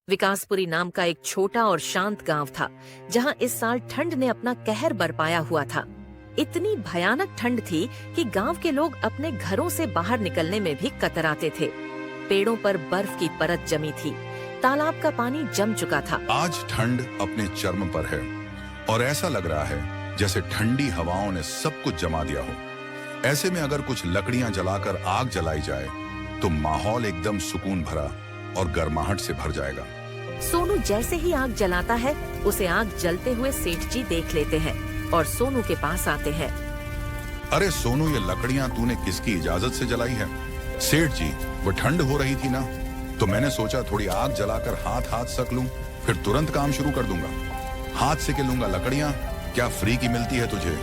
विकासपुरी नाम का एक छोटा और शांत गांव था, जहां इस साल ठंड ने अपना कहर बरपाया हुआ था। इतनी भयानक ठंड थी कि गांव के लोग अपने घरों से बाहर निकलने में भी कतराते थे। पेड़ों पर बर्फ की परत जमी थी, तालाब का पानी जम चुका था। आज ठंड अपने चरम पर है और ऐसा लग रहा है जैसे ठंडी हवाओं ने सब कुछ जमा दिया हो। ऐसे में अगर कुछ लकड़ियां जलाकर आग जलाई जाए तो माहौल एकदम सुकून भरा और गर्माहट से भर जाएगा। सोनू जैसे ही आग जलाता है, उसे आग जलते हुए सेठ जी देख लेते हैं और सोनू के पास आते हैं। अरे सोनू, ये लकड़ियां तूने किसकी इजाजत से जलाई है? सेठ जी, वो ठंड हो रही थी ना, तो मैंने सोचा थोड़ी आग जलाकर हाथ हाथ सक लूं, फिर तुरंत काम शुरू कर दूंगा। हाथ से के लूंगा लकड़ियां, क्या फ्री की मिलती है तुझे?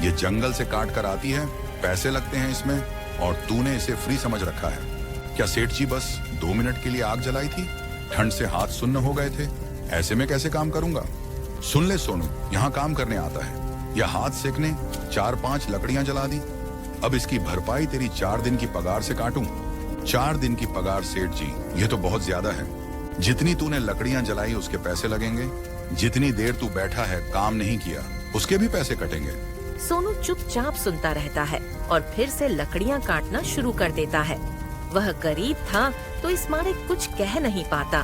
ये जंगल से काट कर आती है, पैसे लगते हैं इसमें, और तूने इसे फ्री समझ रखा है। क्या सेठ जी बस 2 मिनट के लिए आग जलाई थी? ठंड से हाथ सुन्न हो गए थे, ऐसे में कैसे काम करूंगा? सुन ले सोनू, यहाँ काम करने आता है, यह हाथ सेकने 4-5 लकड़ियां जला दी। अब इसकी भरपाई तेरी 4 दिन की पगार से काटूं? 4 दिन की पगार सेठ जी, ये तो बहुत ज्यादा है। जितनी तूने लकड़ियां जलाई उसके पैसे लगेंगे, जितनी देर तू बैठा है काम नहीं किया उसके भी पैसे कटेंगे। सोनू चुपचाप सुनता रहता है और फिर से लकड़ियां काटना शुरू कर देता है। वह गरीब था तो इस मारे कुछ कह नहीं पाता।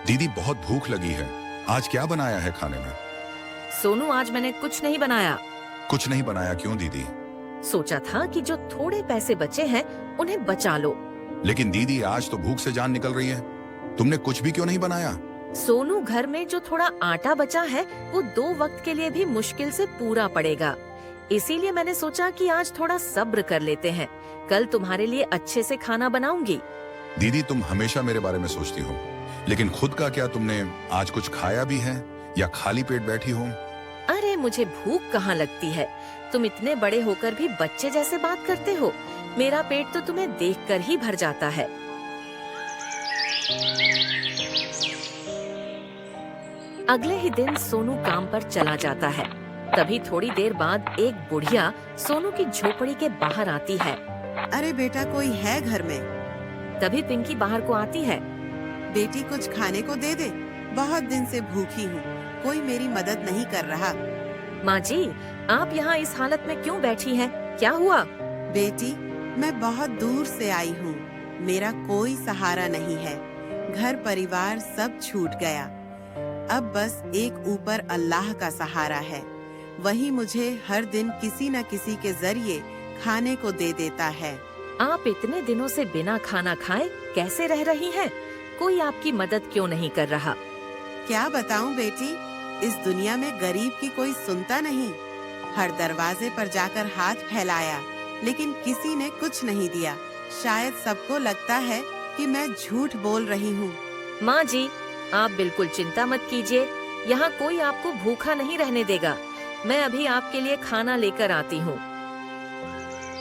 दीदी, बहुत भूख लगी है, आज क्या बनाया है खाने में? सोनू, आज मैंने कुछ नहीं बनाया। कुछ नहीं बनाया? क्यों दीदी? सोचा था कि जो थोड़े पैसे बचे हैं उन्हें बचा लो। लेकिन दीदी, आज तो भूख से जान निकल रही है, तुमने कुछ भी क्यों नहीं बनाया? सोनू, घर में जो थोड़ा आटा बचा है वो 2 वक्त के लिए भी मुश्किल से पूरा पड़ेगा, इसीलिए मैंने सोचा कि आज थोड़ा सब्र कर लेते हैं, कल तुम्हारे लिए अच्छे से खाना बनाऊंगी। दीदी, तुम हमेशा मेरे बारे में सोचती हो, लेकिन खुद का क्या तुमने आज कुछ खाया भी है या खाली पेट बैठी हो? अरे, मुझे भूख कहाँ लगती है, तुम इतने बड़े होकर भी बच्चे जैसे बात करते हो। मेरा पेट तो तुम्हें देखकर ही भर जाता है। अगले ही दिन सोनू काम पर चला जाता है। तभी थोड़ी देर बाद एक बुढ़िया सोनू की झोपड़ी के बाहर आती है। अरे बेटा, कोई है घर में? तभी पिंकी बाहर को आती है। बेटी, कुछ खाने को दे दे, बहुत दिन से भूखी हूँ, कोई मेरी मदद नहीं कर रहा। माँ जी, आप यहाँ इस हालत में क्यों बैठी हैं? क्या हुआ? बेटी, मैं बहुत दूर से आई हूँ, मेरा कोई सहारा नहीं है, घर परिवार सब छूट गया, अब बस एक ऊपर अल्लाह का सहारा है, वही मुझे हर दिन किसी न किसी के जरिए खाने को दे देता है। आप इतने दिनों से बिना खाना खाए कैसे रह रही हैं? कोई आपकी मदद क्यों नहीं कर रहा? क्या बताऊं बेटी, इस दुनिया में गरीब की कोई सुनता नहीं। हर दरवाजे पर जाकर हाथ फैलाया, लेकिन किसी ने कुछ नहीं दिया। शायद सबको लगता है कि मैं झूठ बोल रही हूँ। माँ जी, आप बिल्कुल चिंता मत कीजिए, यहाँ कोई आपको भूखा नहीं रहने देगा। मैं अभी आपके लिए खाना लेकर आती हूँ।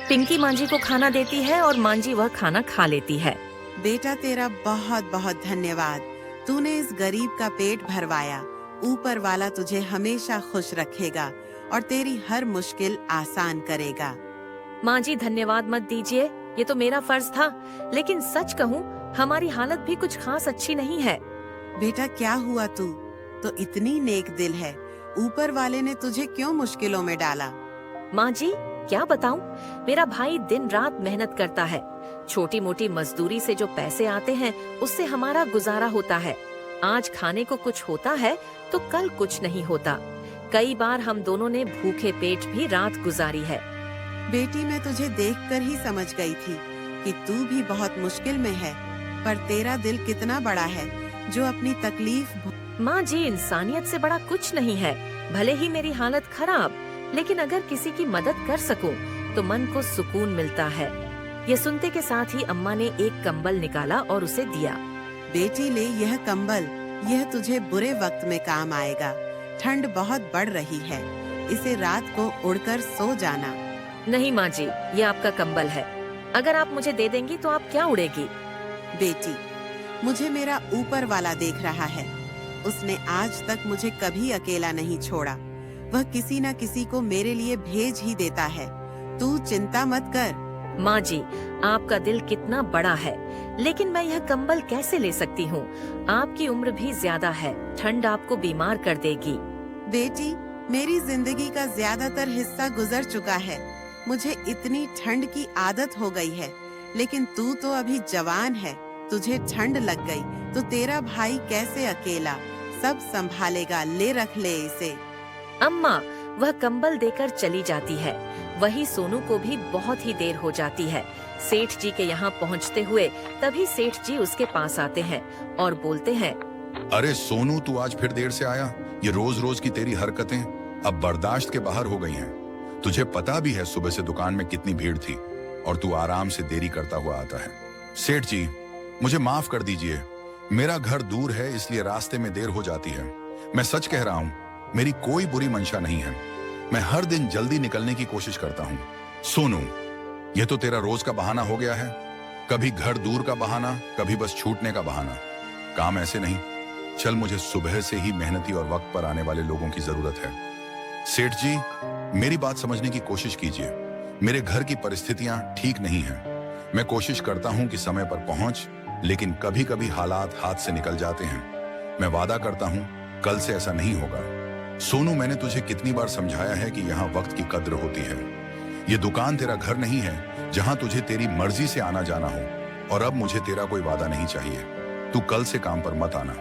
पिंकी माँ जी को खाना देती है और माँ जी वह खाना खा लेती है। बेटा, तेरा बहुत बहुत धन्यवाद, तूने इस गरीब का पेट भरवाया। ऊपर वाला तुझे हमेशा खुश रखेगा और तेरी हर मुश्किल आसान करेगा। माँ जी, धन्यवाद मत दीजिए, ये तो मेरा फर्ज था, लेकिन सच कहूँ हमारी हालत भी कुछ खास अच्छी नहीं है। बेटा, क्या हुआ? तू तो इतनी नेक दिल है, ऊपर वाले ने तुझे क्यों मुश्किलों में डाला? माँ जी, क्या बताऊँ, मेरा भाई दिन रात मेहनत करता है, छोटी मोटी मजदूरी से जो पैसे आते हैं उससे हमारा गुजारा होता है। आज खाने को कुछ होता है तो कल कुछ नहीं होता। कई बार हम दोनों ने भूखे पेट भी रात गुजारी है। बेटी, मैं तुझे देखकर ही समझ गई थी कि तू भी बहुत मुश्किल में है, पर तेरा दिल कितना बड़ा है जो अपनी तकलीफ। माँ जी, इंसानियत से बड़ा कुछ नहीं है, भले ही मेरी हालत खराब, लेकिन अगर किसी की मदद कर सकूं तो मन को सुकून मिलता है। ये सुनते के साथ ही अम्मा ने एक कंबल निकाला और उसे दिया। बेटी, ले यह कंबल, यह तुझे बुरे वक्त में काम आएगा। ठंड बहुत बढ़ रही है, इसे रात को उड़कर सो जाना। नहीं माँ जी, ये आपका कंबल है, अगर आप मुझे दे देंगी तो आप क्या उड़ेगी? बेटी, मुझे मेरा ऊपर वाला देख रहा है, उसने आज तक मुझे कभी अकेला नहीं छोड़ा, वह किसी न किसी को मेरे लिए भेज ही देता है। तू चिंता मत कर, माँ जी, आपका दिल कितना बड़ा है, लेकिन मैं यह कंबल कैसे ले सकती हूँ? आपकी उम्र भी ज्यादा है, ठंड आपको बीमार कर देगी। बेटी, मेरी जिंदगी का ज्यादातर हिस्सा गुजर चुका है। मुझे इतनी ठंड की आदत हो गई है, लेकिन तू तो अभी जवान है। तुझे ठंड लग गई तो तेरा भाई कैसे अकेला सब संभालेगा। ले रख ले इसे। अम्मा, वह कंबल देकर चली जाती है। वही सोनू को भी बहुत ही देर हो जाती है। सेठ जी के यहाँ पहुँचते हुए तभी सेठ जी उसके पास आते हैं और बोलते हैं, अरे सोनू, तू आज फिर देर से आया। ये रोज रोज की तेरी हरकतें अब बर्दाश्त के बाहर हो गई हैं। तुझे पता भी है सुबह से दुकान में कितनी भीड़ थी और तू आराम से देरी करता हुआ आता है। सेठ जी, मुझे माफ कर दीजिए। मेरा घर दूर है, इसलिए रास्ते में देर हो जाती है। मैं सच कह रहा हूँ, मेरी कोई बुरी मंशा नहीं है। मैं हर दिन जल्दी निकलने की कोशिश करता हूँ। सोनू, ये तो तेरा रोज का बहाना हो गया है। कभी घर दूर का बहाना, कभी बस छूटने का बहाना। काम ऐसे नहीं। चल, मुझे सुबह से ही मेहनती और वक्त पर आने वाले लोगों की जरूरत है। सेठ जी, मेरी बात समझने की कोशिश कीजिए। मेरे घर की परिस्थितियां ठीक नहीं हैं। मैं कोशिश करता हूं कि समय पर पहुंच, लेकिन कभी कभी हालात हाथ से निकल जाते हैं। मैं वादा करता हूं, कल से ऐसा नहीं होगा। सोनू, मैंने तुझे कितनी बार समझाया है कि यहाँ वक्त की कद्र होती है। ये दुकान तेरा घर नहीं है जहां तुझे तेरी मर्जी से आना जाना हो। और अब मुझे तेरा कोई वादा नहीं चाहिए। तू कल से काम पर मत आना।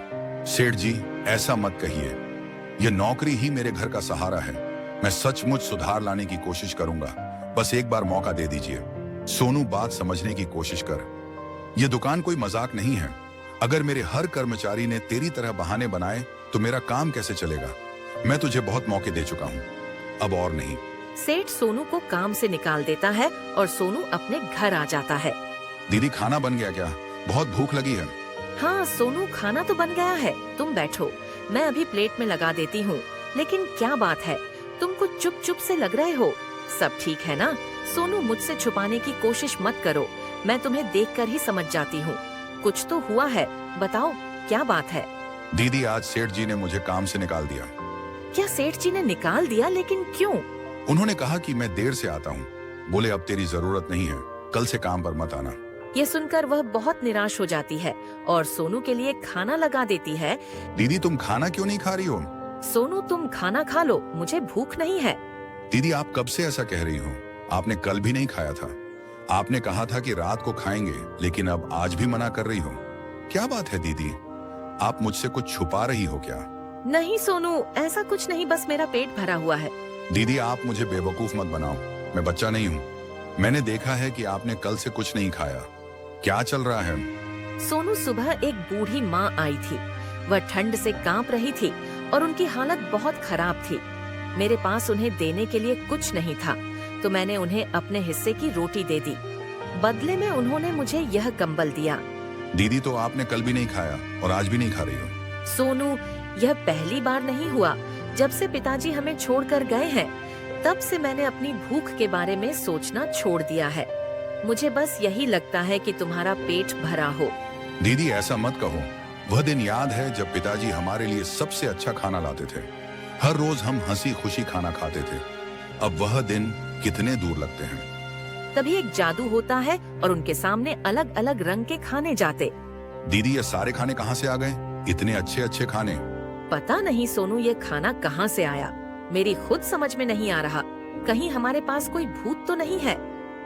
सेठ जी, ऐसा मत कहिए। यह नौकरी ही मेरे घर का सहारा है। मैं सचमुच सुधार लाने की कोशिश करूंगा। बस एक बार मौका दे दीजिए। सोनू, बात समझने की कोशिश कर। यह दुकान कोई मजाक नहीं है। अगर मेरे हर कर्मचारी ने तेरी तरह बहाने बनाए तो मेरा काम कैसे चलेगा? मैं तुझे बहुत मौके दे चुका हूँ, अब और नहीं। सेठ सोनू को काम से निकाल देता है और सोनू अपने घर आ जाता है। दीदी, खाना बन गया क्या? बहुत भूख लगी है। हाँ सोनू, खाना तो बन गया है, तुम बैठो, मैं अभी प्लेट में लगा देती हूँ। लेकिन क्या बात है, तुम कुछ चुप चुप से लग रहे हो। सब ठीक है ना? सोनू, मुझसे छुपाने की कोशिश मत करो, मैं तुम्हें देखकर ही समझ जाती हूँ। कुछ तो हुआ है, बताओ क्या बात है? दीदी, आज सेठ जी ने मुझे काम से निकाल दिया। क्या सेठ जी ने निकाल दिया? लेकिन क्यों? उन्होंने कहा कि मैं देर से आता हूँ। बोले अब तेरी जरूरत नहीं है, कल से काम पर मत आना। ये सुनकर वह बहुत निराश हो जाती है और सोनू के लिए खाना लगा देती है। दीदी, तुम खाना क्यों नहीं खा रही हो? सोनू, तुम खाना खा लो, मुझे भूख नहीं है। दीदी, आप कब से ऐसा कह रही हो? आपने कल भी नहीं खाया था। आपने कहा था कि रात को खाएंगे, लेकिन अब आज भी मना कर रही हो। क्या बात है दीदी, आप मुझसे कुछ छुपा रही हो क्या? नहीं सोनू, ऐसा कुछ नहीं, बस मेरा पेट भरा हुआ है। दीदी, आप मुझे बेवकूफ मत बनाओ। मैं बच्चा नहीं हूँ। मैंने देखा है कि आपने कल से कुछ नहीं खाया। क्या चल रहा है? सोनू, सुबह एक बूढ़ी माँ आई थी। वह ठंड से कांप रही थी और उनकी हालत बहुत खराब थी। मेरे पास उन्हें देने के लिए कुछ नहीं था, तो मैंने उन्हें अपने हिस्से की रोटी दे दी। बदले में उन्होंने मुझे यह कंबल दिया। दीदी, तो आपने कल भी नहीं खाया और आज भी नहीं खा रही हो। सोनू, यह पहली बार नहीं हुआ। जब से पिताजी हमें छोड़कर गए हैं, तब से मैंने अपनी भूख के बारे में सोचना छोड़ दिया है। मुझे बस यही लगता है कि तुम्हारा पेट भरा हो। दीदी, ऐसा मत कहो। वह दिन याद है जब पिताजी हमारे लिए सबसे अच्छा खाना लाते थे। हर रोज हम हंसी खुशी खाना खाते थे। अब वह दिन कितने दूर लगते हैं। तभी एक जादू होता है और उनके सामने अलग अलग रंग के खाने जाते। दीदी, ये सारे खाने कहाँ से आ गए? इतने अच्छे अच्छे खाने। पता नहीं सोनू, ये खाना कहाँ से आया, मेरी खुद समझ में नहीं आ रहा। कहीं हमारे पास कोई भूत तो नहीं है?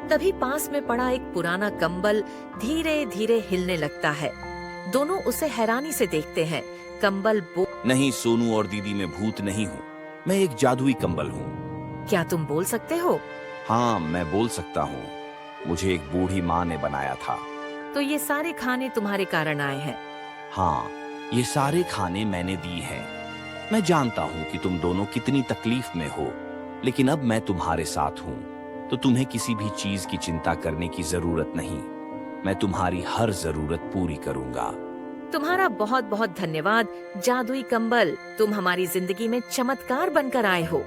तभी पास में पड़ा एक पुराना कंबल धीरे धीरे हिलने लगता है। दोनों उसे हैरानी से देखते हैं। कंबल नहीं सोनू और दीदी, मैं भूत नहीं हूँ। मैं एक जादुई कंबल हूँ। क्या तुम बोल सकते हो? हाँ, मैं बोल सकता हूँ। मुझे एक बूढ़ी माँ ने बनाया था। तो ये सारे खाने तुम्हारे कारण आए हैं? हाँ, ये सारे खाने मैंने दिए हैं। मैं जानता हूँ कि तुम दोनों कितनी तकलीफ में हो, लेकिन अब मैं तुम्हारे साथ हूँ, तो तुम्हें किसी भी चीज की चिंता करने की जरूरत नहीं। मैं तुम्हारी हर जरूरत पूरी करूंगा। तुम्हारा बहुत बहुत धन्यवाद जादुई कंबल, तुम हमारी जिंदगी में चमत्कार बनकर आए हो।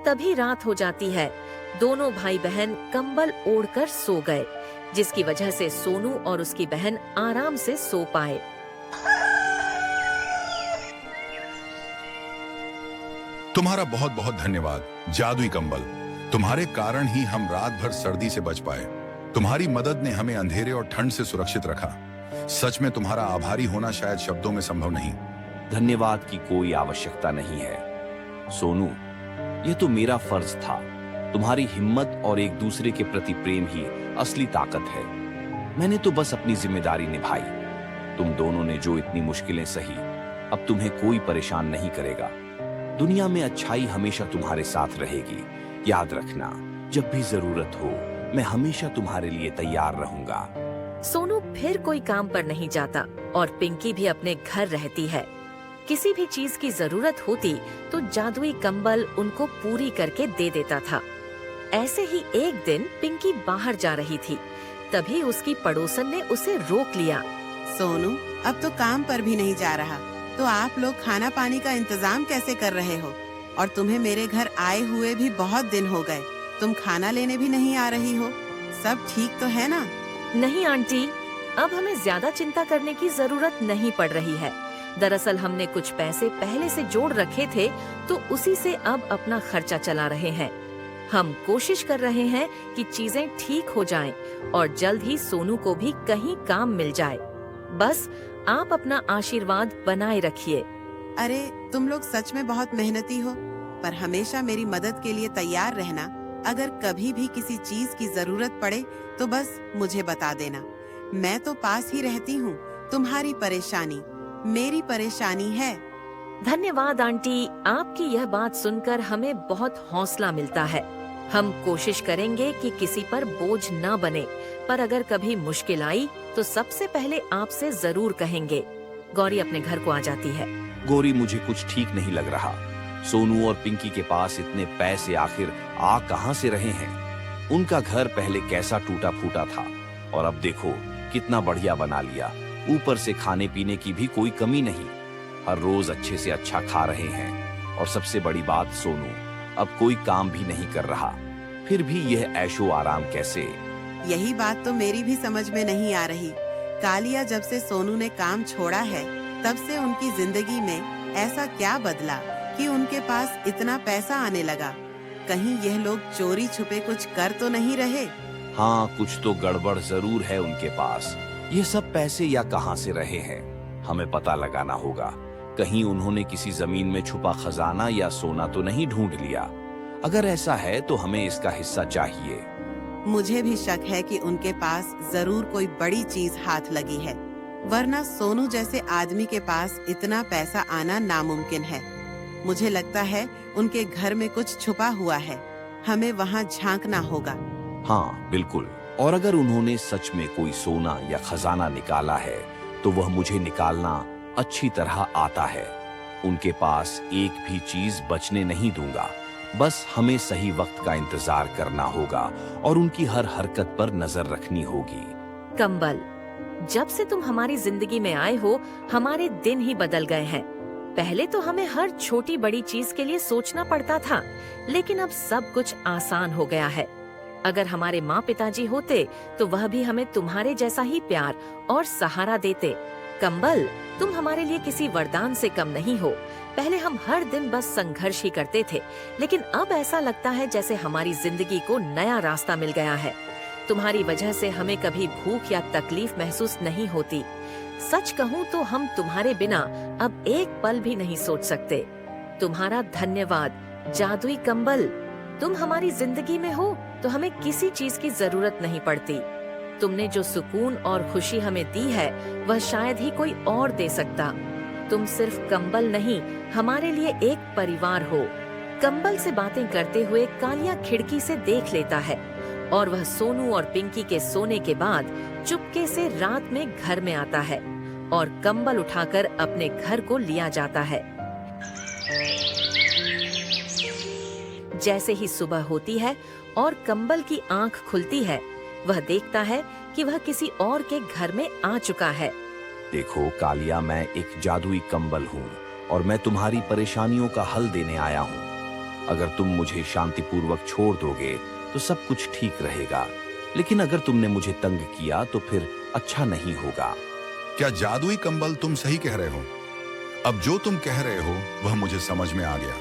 तभी रात हो जाती है। दोनों भाई बहन कंबल ओढ़कर सो गए, जिसकी वजह से सोनू और उसकी बहन आराम से सो पाए। तुम्हारा बहुत बहुत धन्यवाद जादुई कंबल। तुम्हारे कारण ही हम रात भर सर्दी से बच पाए। तुम्हारी मदद ने हमें अंधेरे और ठंड से सुरक्षित रखा। सच में तुम्हारा आभारी होना शायद शब्दों में संभव नहीं। धन्यवाद की कोई आवश्यकता नहीं है सोनू, यह तो मेरा फर्ज था। तुम्हारी हिम्मत और एक दूसरे के प्रति प्रेम ही असली ताकत है। मैंने तो बस अपनी जिम्मेदारी निभाई। तुम दोनों ने जो इतनी मुश्किलें सही, अब तुम्हें कोई परेशान नहीं करेगा। दुनिया में अच्छाई हमेशा तुम्हारे साथ रहेगी। याद रखना, जब भी जरूरत हो मैं हमेशा तुम्हारे लिए तैयार रहूंगा। सोनू फिर कोई काम पर नहीं जाता और पिंकी भी अपने घर रहती है। किसी भी चीज की जरूरत होती तो जादुई कंबल उनको पूरी करके दे देता था। ऐसे ही एक दिन पिंकी बाहर जा रही थी, तभी उसकी पड़ोसन ने उसे रोक लिया। सोनू, अब तो काम पर भी नहीं जा रहा, तो आप लोग खाना पानी का इंतजाम कैसे कर रहे हो? और तुम्हें मेरे घर आए हुए भी बहुत दिन हो गए, तुम खाना लेने भी नहीं आ रही हो। सब ठीक तो है ना? नहीं आंटी, अब हमें ज्यादा चिंता करने की जरूरत नहीं पड़ रही है। दरअसल हमने कुछ पैसे पहले से जोड़ रखे थे, तो उसी से अब अपना खर्चा चला रहे हैं। हम कोशिश कर रहे हैं कि चीजें ठीक हो जाएं और जल्द ही सोनू को भी कहीं काम मिल जाए। बस आप अपना आशीर्वाद बनाए रखिए। अरे, तुम लोग सच में बहुत मेहनती हो, पर हमेशा मेरी मदद के लिए तैयार रहना। अगर कभी भी किसी चीज की जरूरत पड़े तो बस मुझे बता देना। मैं तो पास ही रहती हूँ। तुम्हारी परेशानी मेरी परेशानी है। धन्यवाद आंटी, आपकी यह बात सुनकर हमें बहुत हौसला मिलता है। हम कोशिश करेंगे कि किसी पर बोझ न बने, पर अगर कभी मुश्किल आई तो सबसे पहले आपसे जरूर कहेंगे। गौरी अपने घर को आ जाती है। गौरी, मुझे कुछ ठीक नहीं लग रहा। सोनू और पिंकी के पास इतने पैसे आखिर आ कहां से रहे हैं? उनका घर पहले कैसा टूटा फूटा था और अब देखो कितना बढ़िया बना लिया। ऊपर से खाने पीने की भी कोई कमी नहीं। हर रोज अच्छे से अच्छा खा रहे हैं। और सबसे बड़ी बात, सोनू अब कोई काम भी नहीं कर रहा, फिर भी यह ऐशो आराम कैसे? यही बात तो मेरी भी समझ में नहीं आ रही। कालिया जब से सोनू ने काम छोड़ा है, तब से उनकी जिंदगी में ऐसा क्या बदला कि उनके पास इतना पैसा आने लगा? कहीं यह लोग चोरी छुपे कुछ कर तो नहीं रहे? हाँ, कुछ तो गड़बड़ जरूर है उनके पास। ये सब पैसे या कहां से रहे हैं, हमें पता लगाना होगा। कहीं उन्होंने किसी जमीन में छुपा खजाना या सोना तो नहीं ढूंढ लिया? अगर ऐसा है तो हमें इसका हिस्सा चाहिए। मुझे भी शक है कि उनके पास जरूर कोई बड़ी चीज हाथ लगी है, वरना सोनू जैसे आदमी के पास इतना पैसा आना नामुमकिन है। मुझे लगता है उनके घर में कुछ छुपा हुआ है, हमें वहाँ झांकना होगा। हाँ बिल्कुल, और अगर उन्होंने सच में कोई सोना या खजाना निकाला है तो वह मुझे निकालना अच्छी तरह आता है। उनके पास एक भी चीज बचने नहीं दूंगा। बस हमें सही वक्त का इंतजार करना होगा और उनकी हर हरकत पर नजर रखनी होगी। कंबल, जब से तुम हमारी जिंदगी में आए हो, हमारे दिन ही बदल गए हैं। पहले तो हमें हर छोटी बड़ी चीज के लिए सोचना पड़ता था, लेकिन अब सब कुछ आसान हो गया है। अगर हमारे माँ पिताजी होते तो वह भी हमें तुम्हारे जैसा ही प्यार और सहारा देते। कंबल, तुम हमारे लिए किसी वरदान से कम नहीं हो। पहले हम हर दिन बस संघर्ष ही करते थे, लेकिन अब ऐसा लगता है जैसे हमारी जिंदगी को नया रास्ता मिल गया है। तुम्हारी वजह से हमें कभी भूख या तकलीफ महसूस नहीं होती। सच कहूँ तो हम तुम्हारे बिना अब एक पल भी नहीं सोच सकते। तुम्हारा धन्यवाद जादुई कंबल। तुम हमारी जिंदगी में हो तो हमें किसी चीज की जरूरत नहीं पड़ती। तुमने जो सुकून और खुशी हमें दी है वह शायद ही कोई और दे सकता। तुम सिर्फ कंबल नहीं, हमारे लिए एक परिवार हो। कंबल से बातें करते हुए कालिया खिड़की से देख लेता है और वह सोनू और पिंकी के सोने के बाद चुपके से रात में घर में आता है और कंबल उठाकर अपने घर को लिया जाता है। जैसे ही सुबह होती है और कंबल की आंख खुलती है, वह देखता है कि वह किसी और के घर में आ चुका है। देखो कालिया, मैं एक जादुई कंबल हूँ और मैं तुम्हारी परेशानियों का हल देने आया हूँ। अगर तुम मुझे शांतिपूर्वक छोड़ दोगे तो सब कुछ ठीक रहेगा, लेकिन अगर तुमने मुझे तंग किया तो फिर अच्छा नहीं होगा। क्या जादुई कंबल तुम सही कह रहे हो? अब जो तुम कह रहे हो वह मुझे समझ में आ गया।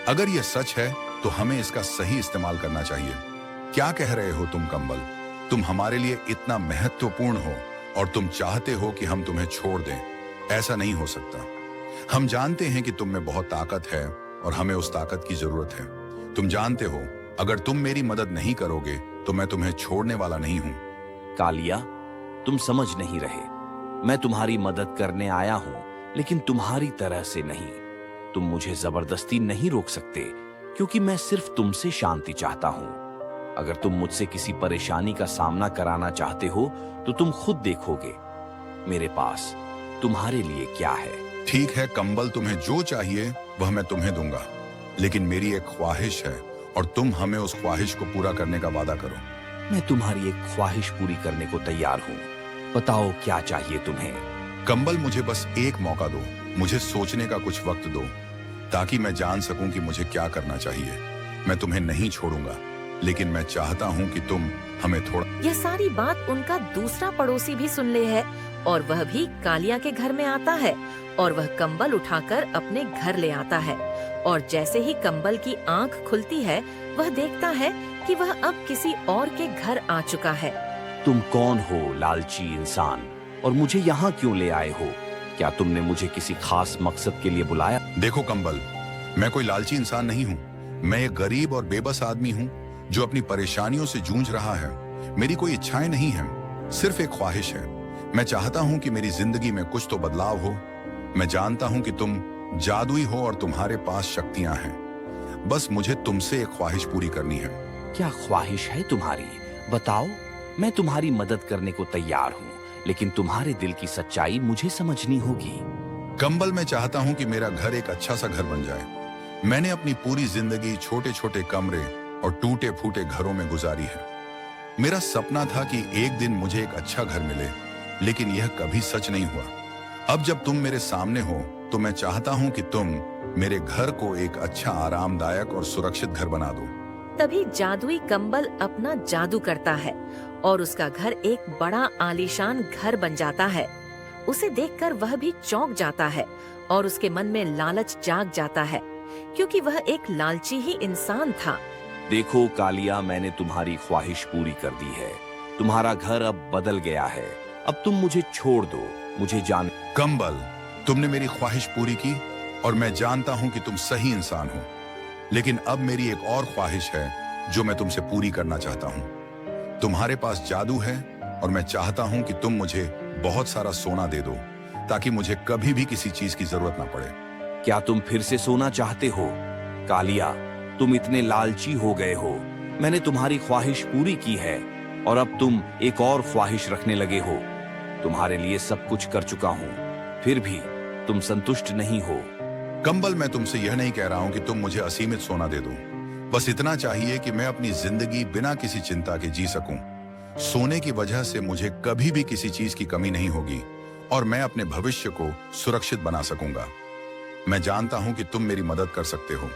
अगर यह सच है तो हमें इसका सही इस्तेमाल करना चाहिए। क्या कह रहे हो तुम कंबल? तुम हमारे लिए इतना महत्वपूर्ण हो और तुम चाहते हो कि हम तुम्हें छोड़ दें? ऐसा नहीं हो सकता। हम जानते हैं कि तुम में बहुत ताकत है और हमें उस ताकत की जरूरत है। तुम जानते हो, अगर तुम मेरी मदद नहीं करोगे तो मैं तुम्हें छोड़ने वाला नहीं हूं। कालिया, तुम समझ नहीं रहे। मैं तुम्हारी मदद करने आया हूं, लेकिन तुम्हारी तरह से नहीं। तुम मुझे जबरदस्ती नहीं रोक सकते, क्योंकि मैं सिर्फ तुमसे शांति चाहता हूं। अगर तुम मुझसे किसी परेशानी का सामना कराना चाहते हो तो तुम खुद देखोगे मेरे पास तुम्हारे लिए क्या है। ठीक है कंबल, तुम्हें जो चाहिए वह मैं तुम्हें दूंगा, लेकिन मेरी एक ख्वाहिश है और तुम हमें उस ख्वाहिश को पूरा करने का वादा करो। मैं तुम्हारी एक ख्वाहिश पूरी करने को तैयार हूं। बताओ क्या चाहिए तुम्हें। कंबल, मुझे बस एक मौका दो, मुझे सोचने का कुछ वक्त दो, ताकि मैं जान सकूं कि मुझे क्या करना चाहिए। मैं तुम्हें नहीं छोड़ूंगा, लेकिन मैं चाहता हूं कि तुम हमें थोड़ा। यह सारी बात उनका दूसरा पड़ोसी भी सुन ले है और वह भी कालिया के घर में आता है और वह कंबल उठाकर अपने घर ले आता है। और जैसे ही कंबल की आंख खुलती है, वह देखता है कि वह अब किसी और के घर आ चुका है। तुम कौन हो लालची इंसान, और मुझे यहाँ क्यों ले आए हो? क्या तुमने मुझे किसी खास मकसद के लिए बुलाया? देखो कंबल, मैं कोई लालची इंसान नहीं हूँ। मैं एक गरीब और बेबस आदमी हूँ जो अपनी परेशानियों से जूझ रहा है। मेरी कोई इच्छाएं नहीं हैं, सिर्फ एक ख्वाहिश है। मैं चाहता हूँ कि मेरी जिंदगी में कुछ तो बदलाव हो। मैं जानता हूँ कि तुम जादुई हो और तुम्हारे पास शक्तियां हैं। बस मुझे तुमसे एक ख्वाहिश पूरी करनी है। क्या ख्वाहिश है तुम्हारी? बताओ। मैं तुम्हारी मदद करने को तैयार हूँ, लेकिन तुम्हारे दिल की सच्चाई मुझे समझनी होगी। कंबल, मैं चाहता हूँ कि मेरा घर एक अच्छा सा घर बन जाए। मैंने अपनी पूरी जिंदगी छोटे छोटे कमरे और टूटे फूटे घरों में गुजारी है। मेरा सपना था कि एक दिन मुझे एक अच्छा घर मिले, लेकिन यह कभी सच नहीं हुआ। अब जब तुम मेरे सामने हो तो मैं चाहता हूँ कि तुम मेरे घर को एक अच्छा, आरामदायक और सुरक्षित घर बना दो। तभी जादुई कंबल अपना जादू करता है और उसका घर एक बड़ा आलीशान घर बन जाता है। उसे देखकर वह भी चौंक जाता है और उसके मन में लालच जाग जाता है, क्योंकि वह एक लालची ही इंसान था। देखो कालिया, मैंने तुम्हारी ख्वाहिश पूरी कर दी है। तुम्हारा घर अब बदल गया है। अब तुम मुझे छोड़ दो। मुझे जान। कंबल, तुमने मेरी ख्वाहिश पूरी की और मैं जानता हूं कि तुम सही इंसान हो, लेकिन अब मेरी एक और ख्वाहिश है जो मैं तुमसे पूरी करना चाहता हूं। तुम्हारे पास जादू है और मैं चाहता हूं कि तुम मुझे बहुत सारा सोना दे दो, ताकि मुझे कभी भी किसी चीज की जरूरत ना पड़े। क्या तुम फिर से सोना चाहते हो? कालिया, तुम इतने लालची हो गए हो। मैंने तुम्हारी ख्वाहिश पूरी की है और अब तुम एक और ख्वाहिश रखने लगे हो। तुम्हारे लिए सब कुछ कर चुका हूँ, फिर भी तुम संतुष्ट नहीं हो। कंबल, मैं तुमसे यह नहीं कह रहा हूं कि तुम मुझे असीमित सोना दे दो। बस इतना चाहिए कि मैं अपनी जिंदगी बिना किसी चिंता के जी सकूं। सोने की वजह से मुझे कभी भी किसी चीज की कमी नहीं होगी और मैं अपने भविष्य को सुरक्षित बना सकूंगा। मैं जानता हूं कि तुम मेरी मदद कर सकते हो।